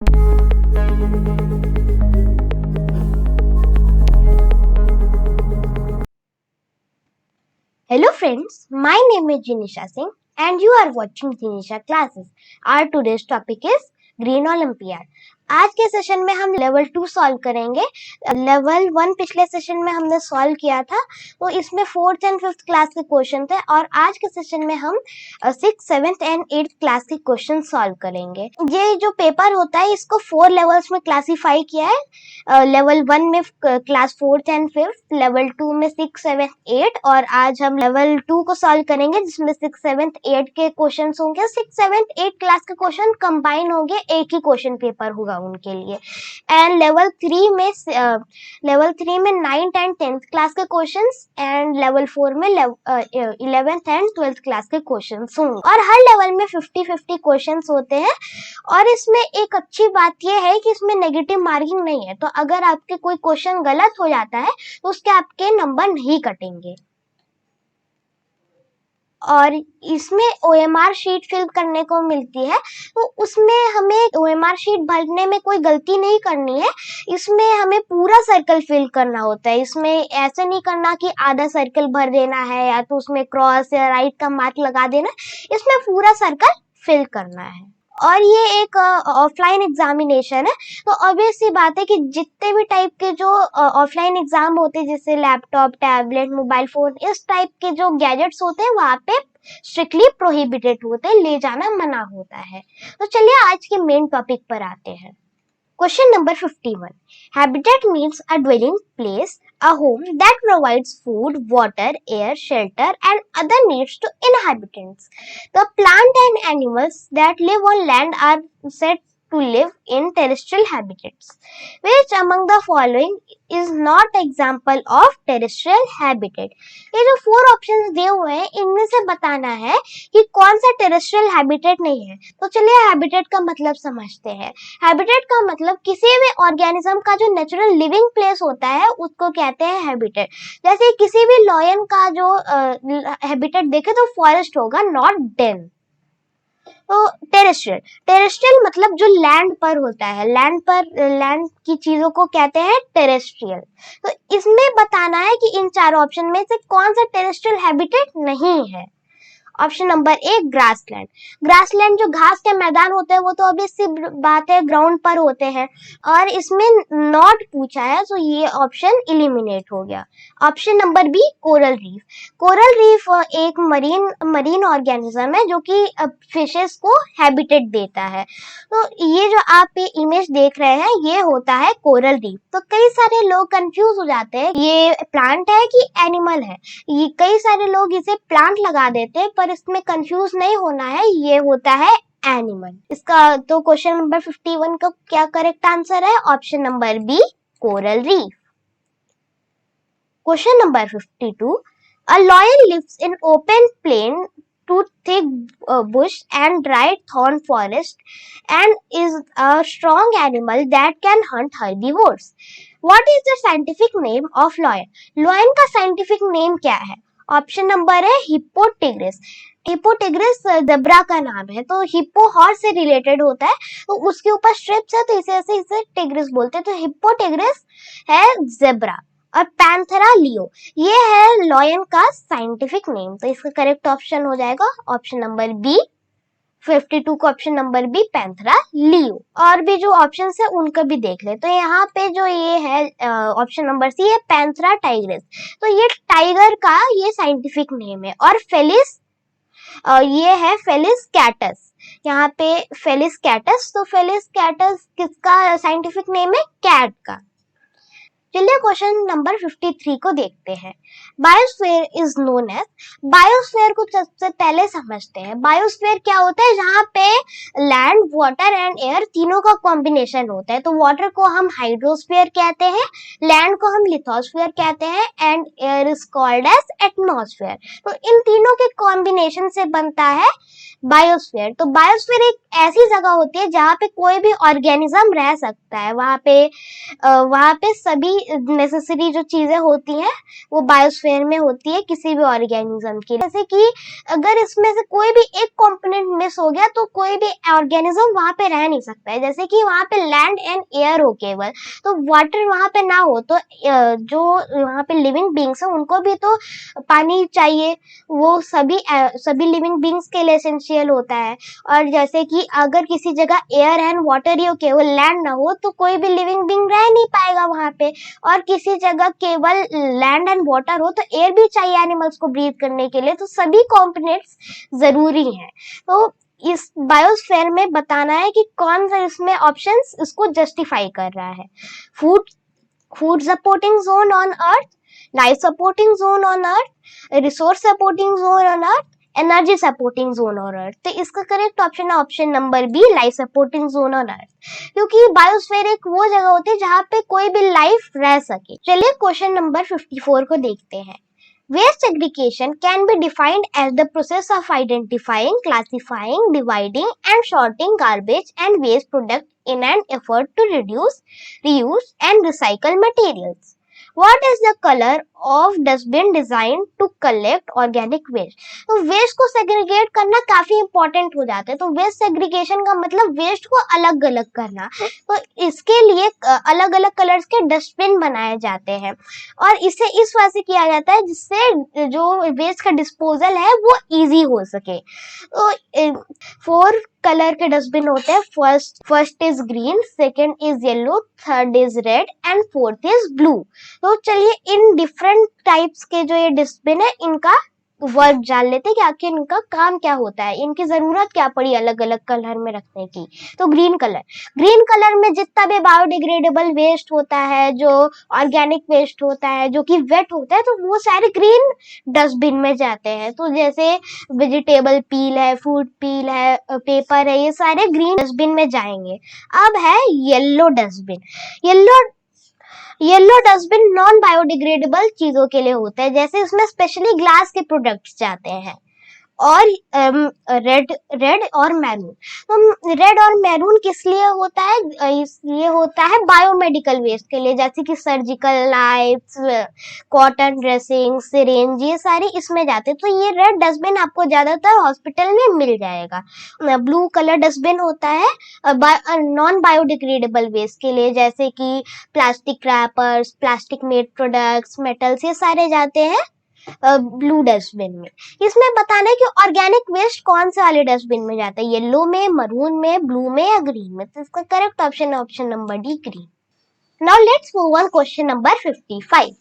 Hello friends, my name is Jinisha Singh and you are watching Jinisha Classes. Our today's topic is Green Olympiad. आज के session में हम level 2 solve करेंगे। Level 1 पिछले session में हमने सॉल्व किया था, तो इसमें 4th एंड 5th क्लास के क्वेश्चन थे और आज के सेशन में हम 6th, 7th and 8th class के क्वेश्चन सॉल्व करेंगे। ये जो पेपर होता है इसको 4 लेवल्स में क्लासीफाई किया है। लेवल 1 में class 4th and 5th, level 2 में 6th, 7th, 8th और आज हम लेवल 2 को सॉल्व करेंगे जिसमें 6th, 7th, 8th के क्वेश्चन होंगे। 6th, 7th, 8th क्लास के क्वेश्चन कंबाइन होंगे, एक ही क्वेश्चन पेपर होगा उनके लिए। एंड लेवल 3 में 9th एंड 10th क्लास के क्वेश्चंस एंड लेवल 4 में 11th एंड 12th क्लास के क्वेश्चंस होंगे और हर लेवल में 50-50 क्वेश्चंस होते हैं। और इसमें एक अच्छी बात यह है कि इसमें नेगेटिव मार्किंग नहीं है, तो अगर आपके कोई क्वेश्चन गलत हो जाता है तो उसके आपके नंबर नहीं कटेंगे। और इसमें OMR शीट फिल करने को मिलती है, तो उसमें हमें OMR शीट भरने में कोई गलती नहीं करनी है। इसमें हमें पूरा सर्कल फिल करना होता है। इसमें ऐसे नहीं करना कि आधा सर्कल भर देना है या तो उसमें क्रॉस या राइट का मार्क लगा देना, इसमें पूरा सर्कल फिल करना है। और ये एक ऑफलाइन एग्जामिनेशन है, तो ऑब्वियस सी बात है कि जितने भी टाइप के जो ऑफलाइन एग्जाम होते हैं जैसे लैपटॉप, टैबलेट, मोबाइल फोन, इस टाइप के जो गैजेट्स होते हैं वहाँ पे स्ट्रिक्टली प्रोहिबिटेड होते हैं, ले जाना मना होता है। तो चलिए आज के मेन टॉपिक पर आते हैं। Question number 51. Habitat means a dwelling place, a home that provides food, water, air, shelter and other needs to inhabitants. The plant and animals that live on land are said to live in terrestrial habitats. Which among the following is not example of terrestrial habitat? ये जो 4 options दिए हुए हैं इनमें से बताना है कि कौन सा टेरेस्ट्रियल हैबिटेट नहीं है। तो चलिए हैबिटेट का मतलब समझते हैं। हैबिटेट का मतलब किसी भी ऑर्गेनिज्म का जो नेचुरल लिविंग प्लेस होता है उसको कहते हैं हैबिटेट। जैसे किसी भी लॉयन का जो हैबिटेट देखे तो फॉरेस्ट होगा, नॉट डेन। तो टेरेस्ट्रियल मतलब जो लैंड पर होता है, लैंड की चीजों को कहते हैं टेरेस्ट्रियल। तो इसमें बताना है कि इन 4 ऑप्शन में से कौन सा टेरेस्ट्रियल हैबिटेट नहीं है। Option number 1 grassland. ग्रासलैंड जो घास के मैदान होते हैं वो तो ऑब्वियस सी बात है ग्राउंड पर होते हैं और इसमें नॉट पूछा है, तो ये ऑप्शन इलिमिनेट हो गया। Option number B coral reef. Coral reef एक मरीन ऑर्गेनिज्म है जो कि फिशेस को हैबिटेट देता है। तो ये जो आप ये इमेज देख रहे हैं ये होता है कोरल रीफ। तो कई सारे लोग कंफ्यूज हो जाते हैं ये प्लांट है कि एनिमल है। ये कई सारे लोग इसे प्लांट लगा देते हैं, पर इसमें कंफ्यूज नहीं होना है, ये होता है एनिमल। इसका तो क्वेश्चन नंबर 51 का क्या करेक्ट आंसर है? Option number B coral reef. Question number 52. A lion lives in open plain to thick bush and dry thorn forest and is a strong animal that can hunt herbivores. What is the scientific name of lion? Lion का scientific name क्या है? Option number है हिप्पोटिग्रिस। हिप्पोटिग्रिस zebra का नाम है, तो hippo horse से related होता है, तो उसके ऊपर स्ट्रिप्स है तो इसे टिग्रिस बोलते हैं। तो हिप्पोटिग्रिस है ज़ेब्रा। और पैंथेरा लियो ये है लॉयन का साइंटिफिक नेम, तो इसका करेक्ट ऑप्शन हो जाएगा ऑप्शन नंबर बी। 52 का option number B panthera leo. और भी जो ऑप्शन है उनका भी देख ले। तो यहाँ पे जो ये है ऑप्शन नंबर सी है पैंथेरा टाइग्रिस। तो ये टाइगर का ये साइंटिफिक नेम है। और फेलिस ये है फेलिस कैटस। यहाँ पे फेलिस कैटस, तो फेलिस कैटस किसका साइंटिफिक नेम है? कैट का। चलिए क्वेश्चन नंबर 53 को देखते हैं। Biosphere is known as. Biosphere को सबसे पहले समझते हैं। बायोस्फीयर क्या होता है? जहाँ पे लैंड, वाटर एंड एयर तीनों का कॉम्बिनेशन होता है। तो वाटर को हम हाइड्रोस्फीयर कहते हैं, लैंड को हम लिथोस्फीयर कहते हैं and air is called as atmosphere. तो इन तीनों के कॉम्बिनेशन से बनता है बायोस्फीयर। तो बायोस्फीयर एक ऐसी जगह होती है जहाँ पे कोई भी ऑर्गेनिज्म रह सकता है। वहाँ पे सभी नेसेसरी जो चीजें होती हैं वो बायोस्फीयर में होती है किसी भी ऑर्गेनिज्म की। जैसे कि अगर इसमें से कोई भी एक कंपोनेंट मिस हो गया तो कोई भी ऑर्गेनिज्म वहां पे रह नहीं सकता है। जैसे कि वहां पे लैंड एंड एयर हो केवल, तो वाटर वहां पे ना हो तो जो वहां पे लिविंग बींग्स है उनको भी तो पानी चाहिए, वो सभी लिविंग बींग्स के लिए एसेंशियल होता है। और जैसे कि अगर किसी जगह एयर एंड वाटर ही हो, केवल लैंड ना हो, तो कोई भी लिविंग बींग रह नहीं पाएगा वहां पे। और किसी जगह केवल लैंड एंड वाटर हो तो एयर भी चाहिए एनिमल्स को ब्रीथ करने के लिए। तो सभी कंपोनेंट्स जरूरी हैं। तो इस बायोस्फीयर में बताना है कि कौन सा इसमें ऑप्शंस इसको जस्टिफाई कर रहा है। Food supporting zone on earth, life supporting zone on earth, resource supporting zone on earth, energy supporting zone on earth. तो इसका करेक्ट ऑप्शन है option number B, life supporting zone on earth. क्योंकि biosphere एक वो जगह होती है जहाँ पे कोई भी लाइफ रह सके। चलिए क्वेश्चन नंबर 54 को देखते हैं। Waste segregation can be defined as the process of identifying, classifying, dividing and sorting garbage and waste products in an effort to reduce, reuse and recycle materials. What is the color of dustbin designed to collect organic waste? तो waste को segregate करना काफी important हो जाता है। तो waste segregation का मतलब वेस्ट को अलग अलग करना। तो इसके लिए अलग अलग कलर्स के डस्टबिन बनाए जाते हैं और इसे इस वजह से किया जाता है जिससे जो वेस्ट का डिस्पोजल है वो इजी हो सके। तो 4 कलर के डस्टबिन होते हैं। First is green, second is yellow, third is red and fourth is blue. तो चलिए इन डिफरेंट टाइप्स के जो ये डस्टबिन है इनका वर्क जान लेते हैं कि आखिर इनका काम क्या होता है, इनकी जरूरत क्या पड़ी अलग अलग कलर में रखने की। तो ग्रीन कलर में जितना भी बायोडिग्रेडेबल वेस्ट होता है, जो ऑर्गेनिक वेस्ट होता है, जो कि वेट होता है, तो वो सारे ग्रीन डस्टबिन में जाते हैं। तो जैसे वेजिटेबल पील है, फूड पील है, पेपर है, ये सारे ग्रीन डस्टबिन में जाएंगे। अब है yellow dustbin. Yellow dustbin non biodegradable चीजों के लिए होता है, जैसे उसमें स्पेशली ग्लास के प्रोडक्ट्स जाते हैं। और रेड और मैरून। तो रेड और मैरून किस लिए होता है? इसलिए होता है बायोमेडिकल वेस्ट के लिए, जैसे कि surgical knifes, cotton dressing, syringe, ये सारे इसमें जाते हैं। तो ये रेड डस्टबिन आपको ज्यादातर हॉस्पिटल में मिल जाएगा। ब्लू कलर डस्टबिन होता है नॉन बायोडिग्रेडेबल वेस्ट के लिए, जैसे कि plastic rappers, plastic made products, metals, ये सारे जाते हैं ब्लू डस्टबिन में। इसमें बताना है कि ऑर्गेनिक वेस्ट कौन से वाले डस्टबिन में जाता है, येलो में, मरून में, ब्लू में या ग्रीन में। तो इसका करेक्ट ऑप्शन है option number D, green. Now let's move on question number 55।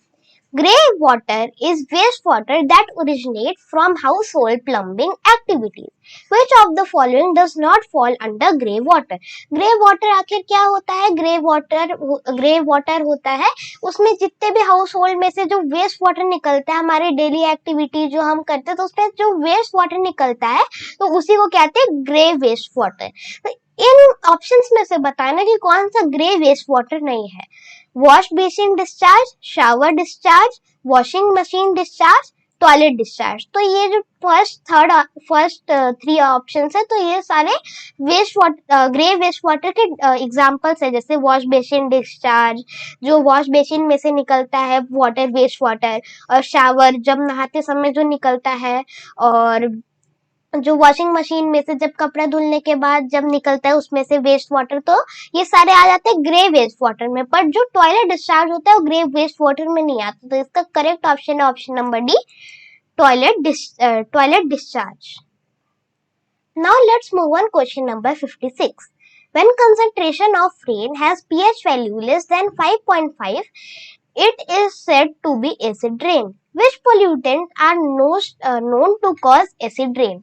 Grey water is wastewater that originates from household plumbing activities. Which of the following does not fall under grey water? Grey water आखिर क्या होता है? Grey water होता है उसमें जितने भी house hold में से जो वेस्ट वाटर निकलता है, हमारे डेली एक्टिविटी जो हम करते हैं, तो उसमें जो वेस्ट वाटर निकलता है तो उसी को कहते हैं ग्रे वेस्ट वाटर। तो इन ऑप्शंस में से बताना कि कौन सा ग्रे वेस्ट वाटर नहीं है। Wash basin discharge, shower discharge, washing machine discharge, toilet discharge. तो ये जो फर्स्ट 3 ऑप्शंस है, तो ये सारे ग्रे वेस्ट वाटर के एग्जांपल्स है। जैसे वॉश बेसिन डिस्चार्ज, जो वॉश बेसिन में से निकलता है वाटर, वेस्ट वाटर, और शावर जब नहाते समय जो निकलता है, और जो वॉशिंग मशीन में से जब कपड़ा धुलने के बाद जब निकलता है उसमें से वेस्ट वाटर। तो ये सारे आ जाते हैं ग्रे वेस्ट वाटर में, पर जो टॉयलेट डिस्चार्ज होता है वो ग्रे वेस्ट वाटर में नहीं आता। तो इसका करेक्ट ऑप्शन है option number D, toilet discharge. Now let's move on question number 56। When concentration of rain has pH value less than 5.5, it is said to be acid rain. Which pollutants are known to cause acid rain?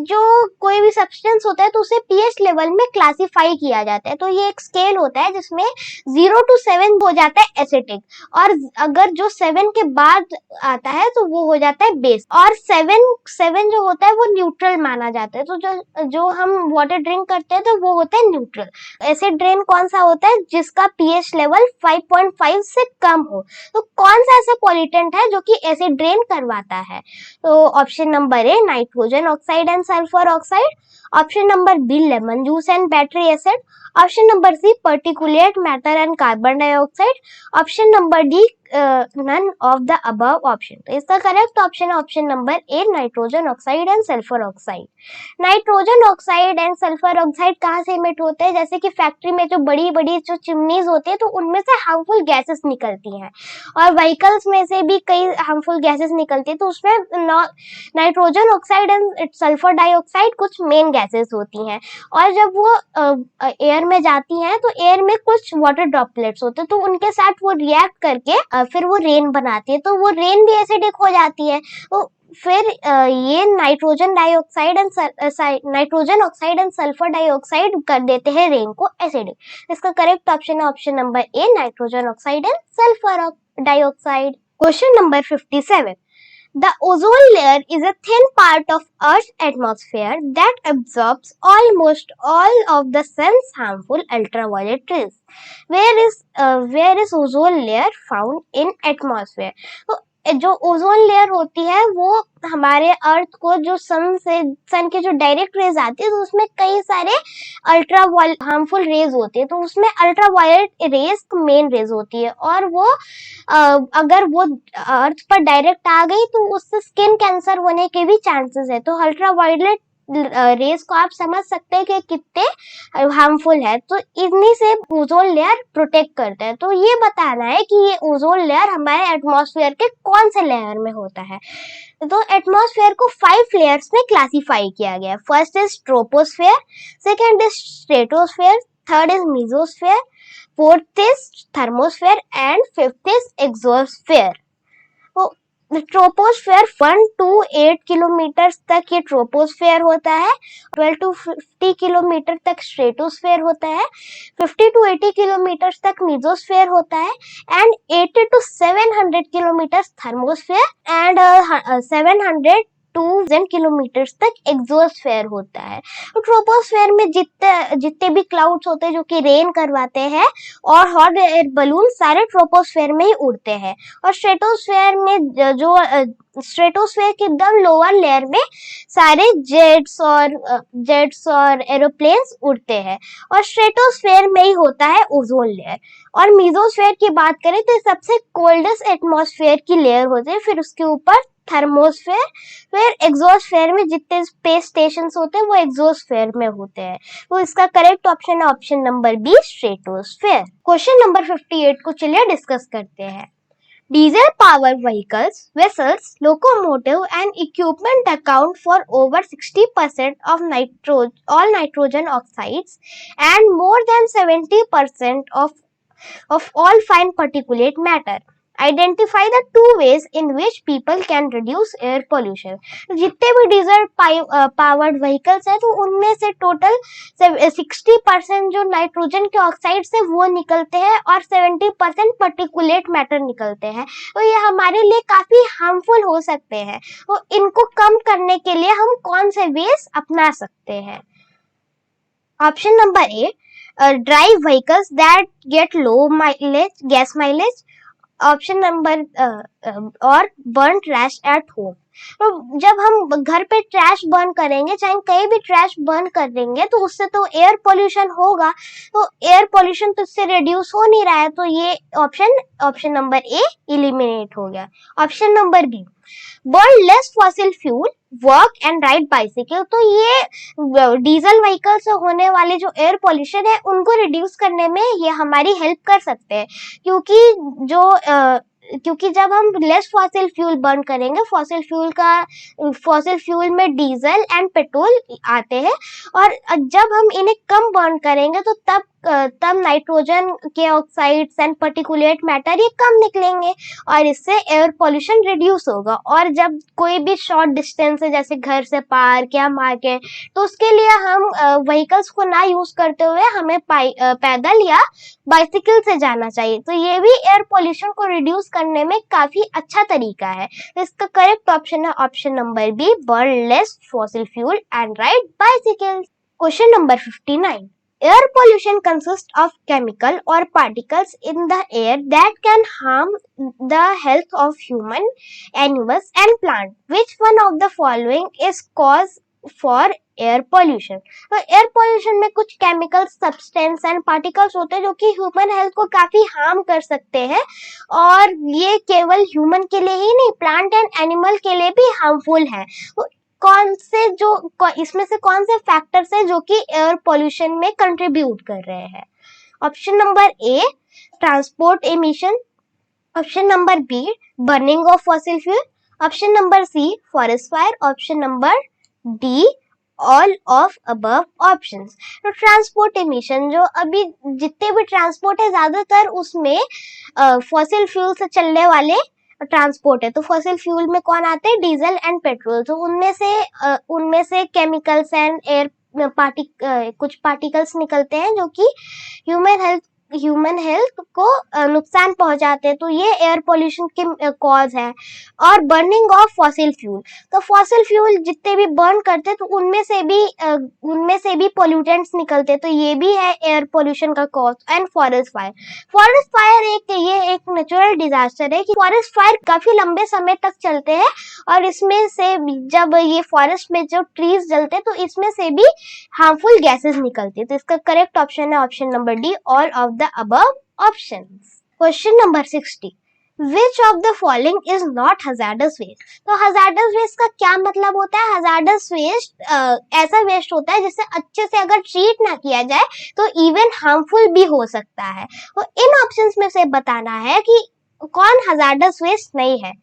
जो कोई भी substance होता है तो उसे pH level में classify किया जाता है। तो ये एक स्केल होता है जिसमें 0 to 7 हो जाता है एसिडिक, और अगर जो 7 के बाद आता है तो वो हो जाता है बेस, और 7 जो होता है वो न्यूट्रल माना जाता है। तो जो हम वाटर ड्रिंक करते हैं तो वो होता है न्यूट्रल। एसिड रेन कौन सा होता है? जिसका पीएच लेवल 5.5 से कम हो। तो कौन सा ऐसा पॉल्यूटेंट है जो कि एसिड रेन करवाता है? तो option number A, nitrogen oxide and sulphur oxide, Option number B, lemon juice and battery acid. Option number C, particulate matter and carbon dioxide. Option number D, none of the above option. तो इसका correct option है option number A, nitrogen oxide and sulphur oxide. Nitrogen oxide and sulphur oxide कहाँ से emit होते हैं? जैसे कि factory में जो बड़ी बड़ी जो चिमनीज होती है तो उनमें से हार्मफुल गैसेस निकलती हैं, और व्हीकल्स में से भी कई हार्मफुल गैसेस निकलती है, तो उसमें nitrogen oxide and sulphur dioxide कुछ मेन गैसेस होती हैं. और जब वो एयर में जाती हैं तो एयर में कुछ वाटर ड्रॉपलेट्स होते हैं, तो उनके साथ वो रिएक्ट करके फिर वो रेन बनाती है, तो वो रेन भी एसिडिक हो जाती है. तो फिर ये nitrogen dioxide and nitrogen oxide and sulphur dioxide कर देते हैं रेन को एसिडिक. इसका करेक्ट ऑप्शन है option number A, nitrogen oxide and sulphur dioxide. Question number 57. The ozone layer is a thin part of Earth's atmosphere that absorbs almost all of the sun's harmful ultraviolet rays. Where is ozone layer found in atmosphere? तो जो ozone layer होती है वो हमारे अर्थ को जो सन के जो डायरेक्ट रेज आती है तो उसमें कई सारे अल्ट्रा हार्मफुल रेज होती है, तो उसमें अल्ट्रावायलेट रेज मेन रेज होती है, और वो अगर वो अर्थ पर डायरेक्ट आ गई तो उससे स्किन कैंसर होने के भी चांसेस है. तो अल्ट्रावायलेट रेस को आप समझ सकते हैं कि कितने हार्मफुल है. तो इन्हीं से ओजोन लेयर प्रोटेक्ट करता है. तो ये बताना है कि ये ओजोन लेयर हमारे एटमॉस्फेयर के कौन से लेयर में होता है. तो एटमॉस्फेयर को 5 लेयर्स में क्लासिफाई किया गया है. First is troposphere, second is stratosphere, third is mesosphere, fourth is thermosphere and fifth is exosphere. Troposphere 1 to 8 kilometre तक ये ट्रोपोस्फेयर होता है, 12 to 50 किलोमीटर तक स्ट्रेटोस्फेयर होता है, 50 to 80 किलोमीटर तक मीजोस्फेयर होता है, and 80 to 700 kilometre thermosphere and 700 2,000 kilometre तक एक्सोस्फेयर होता है. तो ट्रोपोस्फेयर में जितने भी क्लाउड्स होते हैं जो कि रेन करवाते हैं और हॉट एयर बलून सारे ट्रोपोस्फेयर में ही उड़ते हैं. और स्ट्रेटोस्फेयर में जो स्ट्रेटोस्फेयर के एकदम लोअर लेयर में सारे जेट्स और एरोप्लेन्स उड़ते हैं, और स्ट्रेटोस्फेयर में ही होता है ओजोन लेयर. और मीजोस्फेयर की बात करें तो सबसे कोल्डेस्ट एटमॉस्फेयर की लेयर होती है, फिर उसके ऊपर थर्मोस्फेयर, फिर एक्सोस्फेयर में जितने स्पेस स्टेशन होते हैं वो एक्सोस्फेयर में होते हैं. तो इसका करेक्ट ऑप्शन है option number B, stratosphere. Question number 58 को चलिए डिस्कस करते हैं. Diesel powered vehicles, vessels, locomotive and equipment account for over 60% of all nitrogen oxides and more than 70% of all fine particulate matter. Identify the 2 ways in which people can reduce air pollution. जितने भी diesel powered vehicles हैं तो उनमें से total 60% जो nitrogen के oxide से वो निकलते हैं और 70% पर्टिकुलेट मैटर निकलते हैं. तो ये हमारे लिए काफी हार्मफुल हो सकते हैं. तो इनको कम करने के लिए हम कौन से वेज अपना सकते हैं? Option number A, drive vehicles that get low mileage, gas mileage. Option number और बर्न ट्रैश एट होम. तो जब हम घर पे ट्रैश बर्न करेंगे, चाहे कहीं भी ट्रैश बर्न करेंगे, तो उससे तो एयर पोल्यूशन होगा. तो एयर पोल्यूशन तो इससे रिड्यूस हो नहीं रहा है, तो ये ऑप्शन नंबर ए इलिमिनेट हो गया. Option number B, burn less fossil fuel, work and ride bicycle. तो ये डीजल व्हीकल से होने वाले जो एयर पोल्यूशन है उनको रिड्यूस करने में ये हमारी हेल्प कर सकते हैं, क्योंकि जब हम लेस फॉसिल फ्यूल बर्न करेंगे, फॉसिल फ्यूल में डीजल एंड पेट्रोल आते हैं, और जब हम इन्हें कम बर्न करेंगे तो तब नाइट्रोजन के ऑक्साइड्स एंड पर्टिकुलेट मैटर ये कम निकलेंगे और इससे एयर पोल्यूशन रिड्यूस होगा. और जब कोई भी शॉर्ट डिस्टेंस है जैसे घर से पार्क या मार्केट, तो उसके लिए हम व्हीकल्स को ना यूज करते हुए हमें पैदल या बाइसिकल से जाना चाहिए. तो ये भी एयर पोल्यूशन को रिड्यूस करने में काफी अच्छा तरीका है. तो इसका करेक्ट ऑप्शन है option number B, burn less fossil fuel and ride bicycle. Question number 59. Air pollution consists of chemical or particles in the air that can harm the health of human, animals and plant. Which one of the following is cause for air pollution. तो air pollution में कुछ chemical substance and particles होते हैं जो कि human health को काफी harm कर सकते हैं, और ये केवल ह्यूमन के लिए ही नहीं, प्लांट एंड एनिमल के लिए भी हार्मफुल है। तो इसमें से कौन से फैक्टर्स हैं जो कि एयर पोल्यूशन में कंट्रीब्यूट कर रहे हैं? Option number A, transport emission. Option number B, burning of fossil fuel. Option number C, forest fire. Option number D, all of above options. तो ट्रांसपोर्ट एमिशन, जो अभी जितने भी ट्रांसपोर्ट है ज्यादातर उसमें फॉसिल फ्यूल से चलने वाले ट्रांसपोर्ट है। तो फॉसिल फ्यूल में कौन आते हैं? Diesel and petrol. तो उनमें से केमिकल्स एंड एयर कुछ पार्टिकल्स निकलते हैं जो कि ह्यूमन हेल्थ को नुकसान पहुंचाते हैं। तो ये एयर पोल्यूशन के कॉज है। और बर्निंग ऑफ फॉसिल फ्यूल, तो फॉसिल फ्यूल जितने भी बर्न करते हैं तो उनमें से भी पोल्यूटेंट्स निकलते हैं। तो ये भी है एयर पोल्यूशन का कॉज। एंड फॉरेस्ट फायर एक नेचुरल डिजास्टर है कि फॉरेस्ट फायर काफी लंबे समय तक चलते हैं, और इसमें से जब ये फॉरेस्ट में जो ट्रीज जलते हैं तो इसमें से भी हार्मफुल गैसेस निकलती है। तो इसका करेक्ट ऑप्शन है option number D, all of the above options. Question number 60, Which of the following is not hazardous waste? तो hazardous waste का क्या मतलब होता है? hazardous waste ऐसा वेस्ट होता है जिसे अच्छे से अगर ट्रीट ना किया जाए तो इवन हार्मफुल भी हो सकता है। तो इन ऑप्शंस में से बताना है कि कौन hazardous waste नहीं है।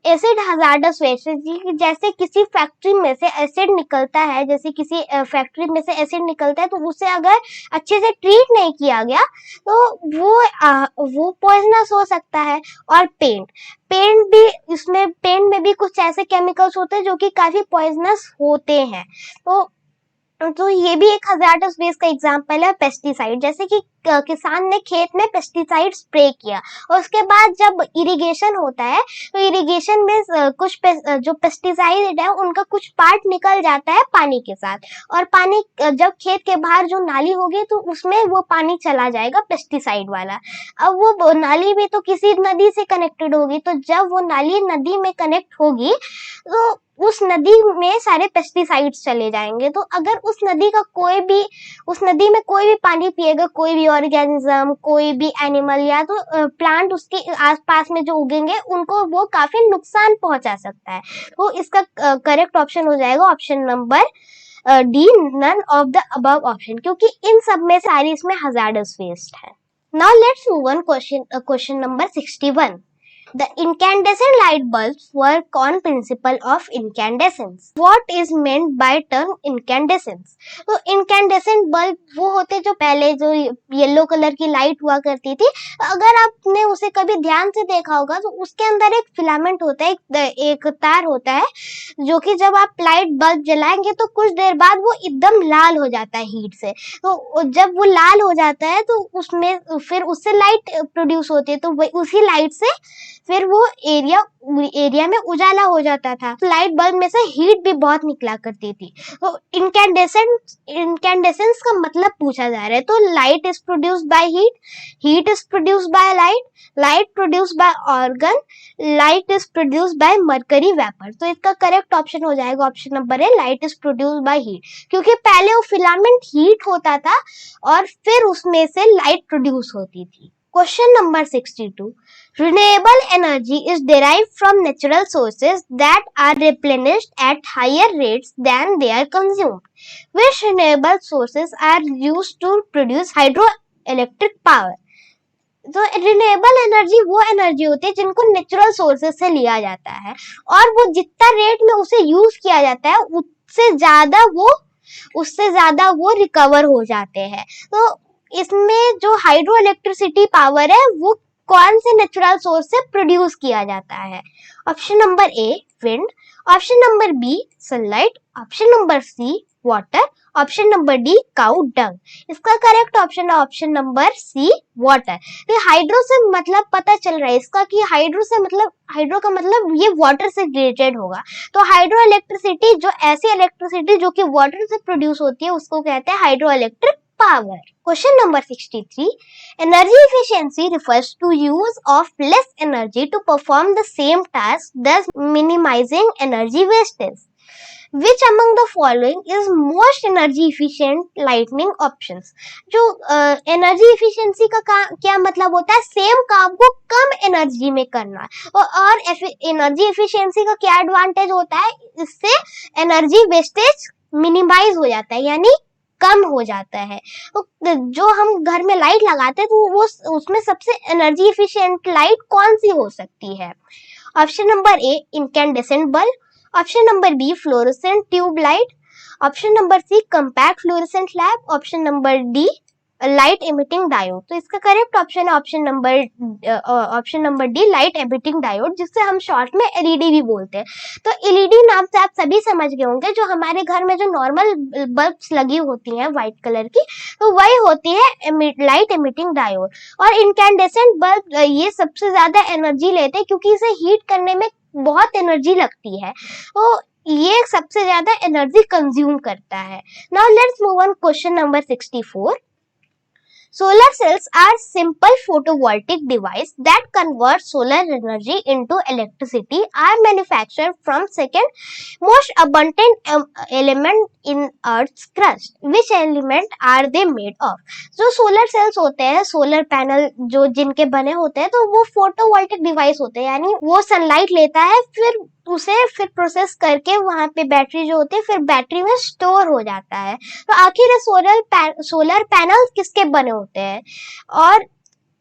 एसिड हजार्डस वेस्ट, जैसे किसी फैक्ट्री में से एसिड निकलता है, तो उसे अगर अच्छे से ट्रीट नहीं किया गया तो वो पॉइजनस हो सकता है। और पेंट में भी कुछ ऐसे केमिकल्स होते हैं जो कि काफी पॉइजनस होते हैं। तो ये भी एक हजार्डस वेस्ट का एग्जांपल है। पेस्टिसाइड, जैसे कि किसान ने खेत में पेस्टिसाइड स्प्रे किया और उसके बाद जब इरिगेशन होता है तो इरिगेशन में कुछ जो पेस्टिसाइड है उनका कुछ पार्ट निकल जाता है पानी के साथ, और पानी जब खेत के बाहर जो नाली होगी तो उसमें वो पानी चला जाएगा पेस्टिसाइड वाला। अब वो नाली भी तो किसी नदी से कनेक्टेड होगी, तो जब वो नाली नदी में कनेक्ट होगी तो उस नदी में सारे पेस्टिसाइड्स चले जाएंगे। तो अगर उस नदी में कोई भी पानी पिएगा, कोई भी ऑर्गेनिज्म, कोई भी एनिमल या तो प्लांट उसके आसपास में जो उगेंगे उनको वो काफी नुकसान पहुंचा सकता है। तो इसका करेक्ट ऑप्शन हो जाएगा option number D, none of the above option, क्योंकि इन सब में सारी इसमें हजार्डस वेस्ट है। Now let's move on question number 61। The incandescent light bulbs work on principle of incandescence. What is meant by term incandescence? तो incandescent bulb वो होते जो पहले जो येलो कलर की लाइट हुआ करती थी, अगर आपने उसे कभी ध्यान से देखा होगा तो उसके अंदर एक फिलामेंट होता है, एक तार होता है, जो कि जब आप लाइट बल्ब जलाएंगे तो कुछ देर बाद वो एकदम लाल हो जाता है हीट से। तो जब वो लाल हो जाता है तो उसमें फिर उससे लाइट प्रोड्यूस होती है, तो उसी लाइट से फिर वो एरिया में उजाला हो जाता था। लाइट बल्ब में से हीट भी बहुत निकला करती थी। तो इनकैंडेसेंस का मतलब पूछा जा रहा है। तो light is produced by heat is produced by light produced by organ, light is produced by mercury vapour. तो इसका करेक्ट ऑप्शन हो जाएगा option number A, light is produced by heat, क्योंकि पहले वो फिलामेंट हीट होता था और फिर उसमें से लाइट प्रोड्यूस होती थी। Question number 62. Renewable energy is derived from natural sources that are replenished at higher rates than they are consumed. Which renewable sources are used to produce hydroelectric power? तो renewable energy वो energy होती है जिनको natural sources से लिया जाता है, और वो जितना रेट में उसे यूज किया जाता है उससे ज्यादा वो रिकवर हो जाते हैं। तो इसमें जो हाइड्रो इलेक्ट्रिसिटी पावर है वो कौन से नेचुरल सोर्स से प्रोड्यूस किया जाता है? Option number A, wind. Option number B, sunlight. Option number C, water. Option number D, cow dung. इसका करेक्ट ऑप्शन है ऑप्शन नंबर सी, वाटर। तो हाइड्रो से मतलब पता चल रहा है इसका कि हाइड्रो का मतलब ये वाटर से रिलेटेड होगा। तो हाइड्रो इलेक्ट्रिसिटी, जो ऐसी इलेक्ट्रिसिटी जो कि वाटर से प्रोड्यूस होती है उसको कहते हैं hydro electric power. Question number 63. Energy efficiency refers to use of less energy to perform the same task, thus minimizing energy wastage. Which among the following is most energy efficient lighting options? जो energy efficiency का क्या मतलब होता है? Same काम को कम energy में करना। और एनर्जी इफिशियंसी का क्या एडवांटेज होता है? इससे एनर्जी वेस्टेज मिनिमाइज हो जाता है, यानी कम हो जाता है। तो जो हम घर में लाइट लगाते हैं तो वो उसमें सबसे एनर्जी इफिशिएंट लाइट कौन सी हो सकती है? Option number A incandescent bulb, option number B fluorescent tube light, option number C compact fluorescent lamp, option number D light emitting diode. तो इसका करेक्ट ऑप्शन है option number D light emitting diode, जिससे हम short में LED भी बोलते हैं। तो एलईडी नाम से आप सभी समझ गए होंगे, जो हमारे घर में जो नॉर्मल बल्ब्स लगी होती हैं व्हाइट कलर की, तो वही होती है लाइट एमिटिंग डायोड। और इनकैंडेसेंट बल्ब ये सबसे ज्यादा एनर्जी लेते हैं, क्योंकि इसे हीट करने में बहुत एनर्जी लगती है, तो ये सबसे ज्यादा एनर्जी कंज्यूम करता है। Now let's move on question number 64. Solar cells are simple photovoltaic device that convert solar energy into electricity, are manufactured from second most abundant element in Earth's crust. Which element are they made of? जो solar cells होते हैं, solar panel जो जिनके बने होते हैं, तो वो photovoltaic device होते हैं, यानी वो sunlight लेता है, फिर उसे प्रोसेस करके वहां पे बैटरी जो होती है, फिर बैटरी में स्टोर हो जाता है। तो आखिर सोलर पैनल किसके बने होते हैं?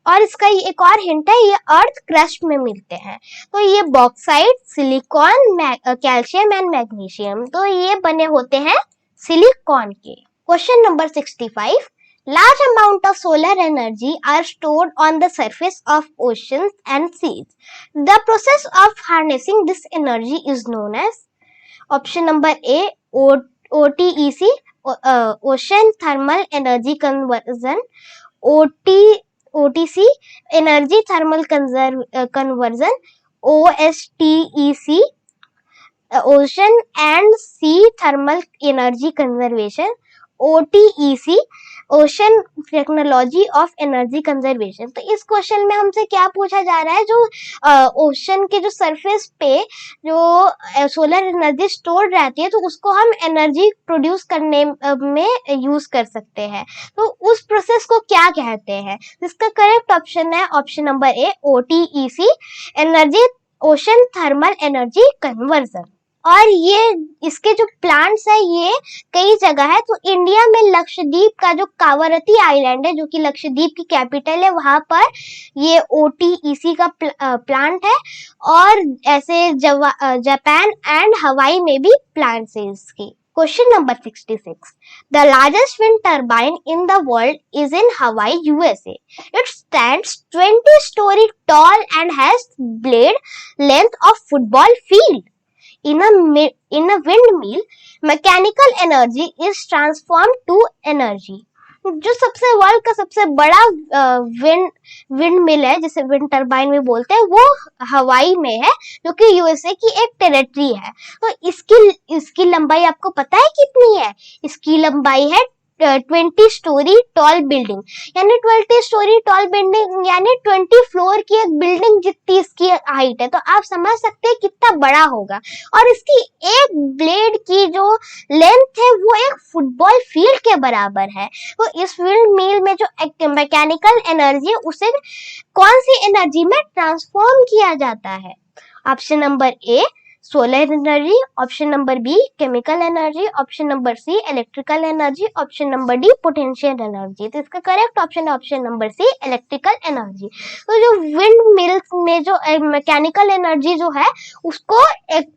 और इसका एक और हिंट है, ये अर्थ क्रस्ट में मिलते हैं। तो ये bauxite, silicon, calcium and magnesium, तो ये बने होते हैं सिलिकॉन के। Question number 65. Large amount of solar energy are stored on the surface of oceans and seas. The process of harnessing this energy is known as? Option number A OTEC, Ocean Thermal Energy Conversion, OTC Energy Thermal Conversion, OSTEC Ocean and Sea Thermal Energy Conservation, OTEC ocean technology of energy conservation. तो इस question में हमसे क्या पूछा जा रहा है? जो ओशन के जो सरफेस पे जो सोलर एनर्जी स्टोर रहती है, तो उसको हम एनर्जी प्रोड्यूस करने में यूज कर सकते हैं, तो उस प्रोसेस को क्या कहते हैं? इसका करेक्ट ऑप्शन है ऑप्शन नंबर ए OTEC energy, ocean thermal energy conversion. और ये इसके जो प्लांट्स है ये कई जगह है। तो इंडिया में लक्षद्वीप का जो कावरती आइलैंड है, जो कि लक्षद्वीप की कैपिटल है, वहां पर ये OTEC का प्लांट है। और ऐसे जापान एंड हवाई में भी प्लांट्स है इसकी। Question number 66. The largest wind turbine in the world is in Hawaii, USA. It stands 20-story tall and has blade length of football field. In a windmill, mechanical energy is transformed to energy. जो सबसे world का सबसे बड़ा wind mill है, जिसे wind turbine भी बोलते हैं, वो हवाई में है, जो कि यूएसए की एक टेरिटरी है। तो इसकी लंबाई आपको पता है कितनी है? इसकी लंबाई है 20 स्टोरी टॉल बिल्डिंग, यानी 20 स्टोरी टॉल बिल्डिंग यानी 20 फ्लोर की एक बिल्डिंग जितनी इसकी हाइट है। तो आप समझ सकते हैं कितना बड़ा होगा। और इसकी एक ब्लेड की जो लेंथ है वो एक फुटबॉल फील्ड के बराबर है। तो इस विंड मिल में जो मैकेनिकल एनर्जी है उसे कौन सी एनर्जी में ट्रांसफॉर्म किया जाता है? Option number A solar energy, option number B chemical energy, option number C electrical energy, option number D potential energy. तो इसका करेक्ट ऑप्शन है option number C electrical energy. तो जो विंड मिल्स में जो मैकेनिकल एनर्जी जो है उसको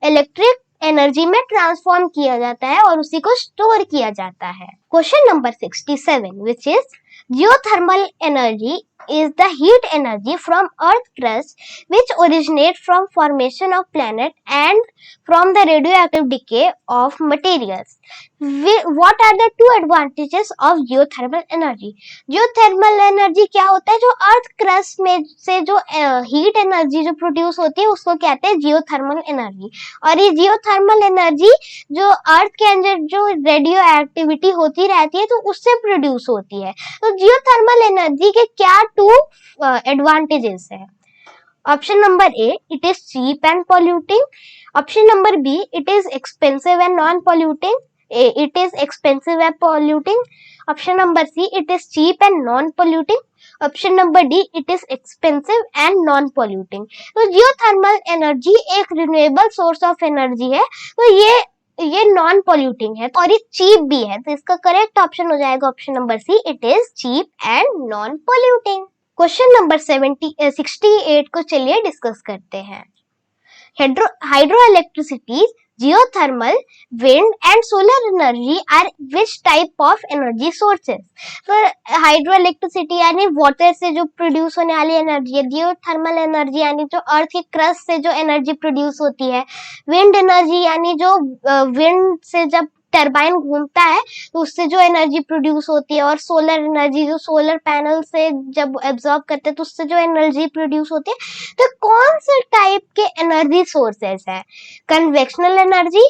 इलेक्ट्रिक एनर्जी में ट्रांसफॉर्म किया जाता है और उसी को स्टोर किया जाता है। Question number 67 which is geothermal energy is the heat energy from earth crust which originate from formation of planet and from the radioactive decay of materials. What are the two advantages of geothermal energy? Geothermal energy क्या होता है? जो earth crust में से जो heat energy जो produce होती है उसको कहते हैं जियोथर्मल एनर्जी। और ये जियोथर्मल एनर्जी जो अर्थ के अंदर जो रेडियो एक्टिविटी होती रहती है तो उससे प्रोड्यूस होती है। तो जियोथर्मल एनर्जी के क्या टू एडवांटेजेस है? Option number A, it is cheap and polluting. Option number B, it is expensive and non polluting. It is expensive and polluting. Option number C, it is cheap and non-polluting. Option number D, it is expensive and non-polluting. तो geothermal energy एक renewable source of energy है, तो ये non polluting है और ये cheap भी है। तो इसका करेक्ट ऑप्शन हो जाएगा option number C, it is cheap and non polluting. Question number 68 को चलिए डिस्कस करते हैं। Hydro electricity, geothermal, wind and solar energy are which type of energy sources? तो हाइड्रो इलेक्ट्रिसिटी यानी वाटर से जो प्रोड्यूस होने वाली एनर्जी है, जियोथर्मल एनर्जी यानी जो अर्थ के क्रस्ट से जो एनर्जी प्रोड्यूस होती है, विंड एनर्जी यानी जो विंड से जब टरबाइन घूमता है तो उससे जो एनर्जी प्रोड्यूस होती है, और सोलर एनर्जी जो सोलर पैनल से जब एब्जॉर्ब करते हैं तो उससे जो एनर्जी प्रोड्यूस होती है। तो कौन से टाइप के एनर्जी सोर्सेस है? Conventional energy,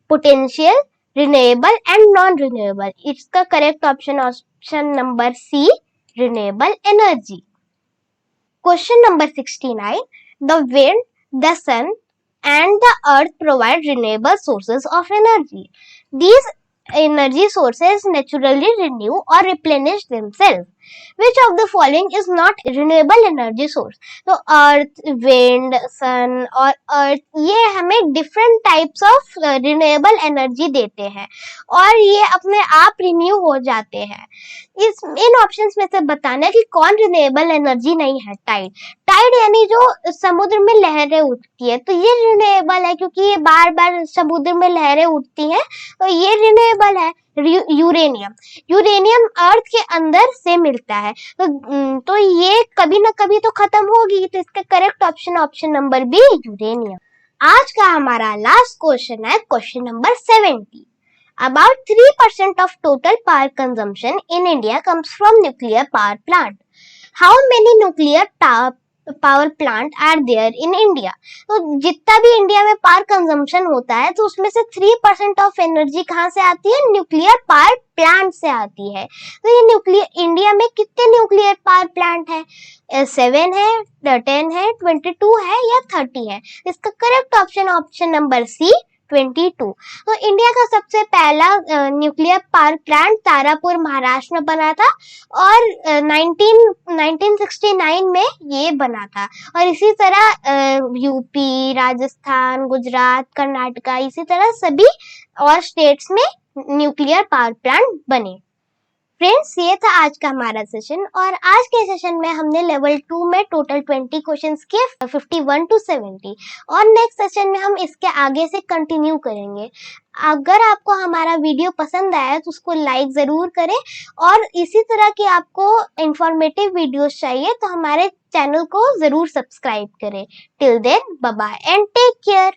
potential, renewable and non renewable. इसका correct option number C, renewable energy. Question number 69, the wind, the sun and the earth provide renewable sources of energy. These energy sources naturally renew or replenish themselves. Which of the following is not renewable energy source? तो अर्थ, wind, सन और अर्थ ये हमें different types of renewable energy देते हैं और ये अपने आप रिन्यू हो जाते हैं। इन ऑप्शंस में से बताना है कि कौन रिन्यूएबल एनर्जी नहीं है। टाइड यानी जो समुद्र में लहरें उठती है, तो ये रिन्यूएबल है क्योंकि ये बार बार समुद्र में लहरें उठती हैं, तो ये रिन्यूएबल है। यूरेनियम अर्थ के अंदर से मिलता है, तो ये कभी ना कभी तो खत्म होगी, तो इसका correct option number B, uranium. आज का हमारा लास्ट क्वेश्चन है question number 70। About 3% of total power consumption in India comes from nuclear power plant. How many nuclear power plant are there in India? तो जितना भी इंडिया में power consumption होता है तो उसमें से 3% ऑफ एनर्जी कहाँ से आती है? न्यूक्लियर पावर प्लांट से आती है। तो ये न्यूक्लियर इंडिया में कितने न्यूक्लियर पावर प्लांट है? 7 है, 10 है, 22 है या 30 है? इसका करेक्ट ऑप्शन नंबर सी, 22। तो इंडिया का सबसे पहला nuclear power plant Tarapur Maharashtra में बना था और 1969 में ये बना था। और इसी तरह यूपी, राजस्थान, गुजरात, कर्नाटका, इसी तरह सभी और स्टेट्स में न्यूक्लियर पावर प्लांट बने। फ्रेंड्स, ये था आज का हमारा सेशन और आज के सेशन में हमने लेवल 2 में टोटल 20 क्वेश्चंस किए 51 to 70 और नेक्स्ट सेशन में हम इसके आगे से कंटिन्यू करेंगे। अगर आपको हमारा वीडियो पसंद आया तो उसको लाइक ज़रूर करें और इसी तरह की आपको इंफॉर्मेटिव वीडियोस चाहिए तो हमारे चैनल को ज़रूर सब्सक्राइब करें। Till then, bye bye and take care.